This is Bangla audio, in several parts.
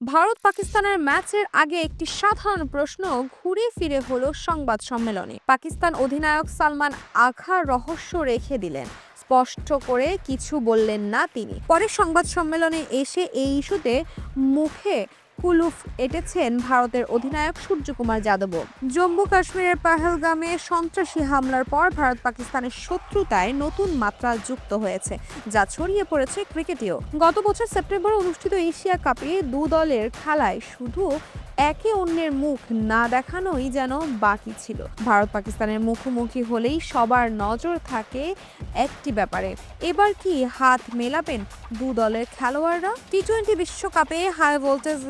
ভারত পাকিস্তানের ম্যাচের আগে একটি সাধারণ প্রশ্ন ঘুরে ফিরে হলো সংবাদ সম্মেলনে। পাকিস্তান অধিনায়ক সালমান আখা রহস্য রেখে দিলেন, স্পষ্ট করে কিছু বললেন না তিনি। পরে সংবাদ সম্মেলনে এসে এই ইস্যুতে মুখে কুলুপ এঁটেছেন ভারতের অধিনায়ক সূর্যকুমার যাদবও। জম্মু কাশ্মীরের পাহেলগামে সন্ত্রাসী হামলার পর ভারত পাকিস্তানের শত্রুতায় নতুন মাত্রা যুক্ত হয়েছে, যা ছড়িয়ে পড়েছে ক্রিকেটেও। গত বছর সেপ্টেম্বরে অনুষ্ঠিত এশিয়া কাপে দু দলের খেলায় শুধু একে অন্যের মুখ না দেখানোই যেন বাকি ছিল। ভারত পাকিস্তানের মুখোমুখি হলেই সবার নজর থাকে একটি ব্যাপারে, এবার কি হাত মেলাবেন দু দলের খেলোয়াড়রা? টি-20 বিশ্বকাপে হাই ভোল্টেজ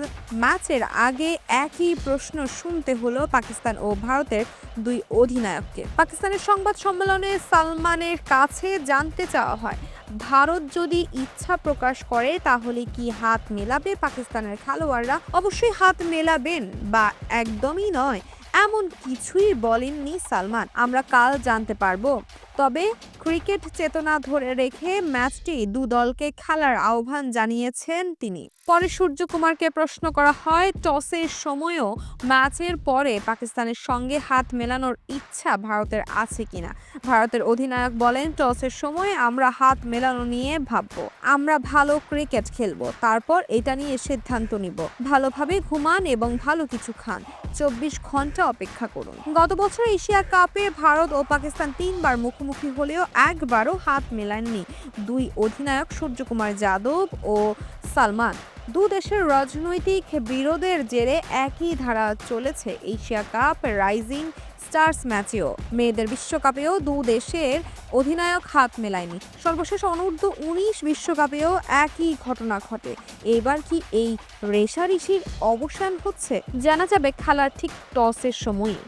ম্যাচের আগে একই প্রশ্ন শুনতে হলো পাকিস্তান ও ভারতের দুই অধিনায়ককে। পাকিস্তানের সংবাদ সম্মেলনে সালমানের কাছে জানতে চাওয়া হয়, ভারত যদি ইচ্ছা প্রকাশ করে তাহলে কি হাত মেলাবে পাকিস্তানের খেলোয়াড়রা? অবশ্যই হাত মেলাবেন বা একদমই নয়, এমন কিছুই বলেননি সালমান। আমরা কাল জানতে পারবো। তবে ক্রিকেট চেতনা ধরে রেখে ম্যাচটি দু দলকে খেলার আহ্বান জানিয়েছেন তিনি। পরে সূর্যকুমারকে প্রশ্ন করা হয়, টসের সময়ও ম্যাচের পরে পাকিস্তানের সঙ্গে হাত মেলানোর ইচ্ছা ভারতের আছে কিনা। ভারতের অধিনায়ক বলেন, টসের সময় আমরা হাত মেলানো নিয়ে ভাববো। আমরা ভালো ক্রিকেট খেলবো, তারপর এটা নিয়ে সিদ্ধান্ত নিব। ভালোভাবে ঘুমান এবং ভালো কিছু খান, 24 ঘন্টা অপেক্ষা করুন। গত বছর এশিয়া কাপে ভারত ও পাকিস্তান তিনবার মুখোমুখি হলেও একবারও হাত মেলাননি দুই অধিনায়ক সূর্যকুমার যাদব ও সালমান। দু দেশের রাজনৈতিক বিরোধের জেরে একই ধারা চলেছে এশিয়া কাপ রাইজিং স্টার্স ম্যাচেও। মেয়েদের বিশ্বকাপেও দু দেশের অধিনায়ক হাত মেলায়নি। সর্বশেষ অনূর্ধ্ব-19 বিশ্বকাপেও একই ঘটনা ঘটে। এবার কি এই রেষারেষির অবসান হচ্ছে? জানা যাবে খেলার ঠিক টসের সময়ই।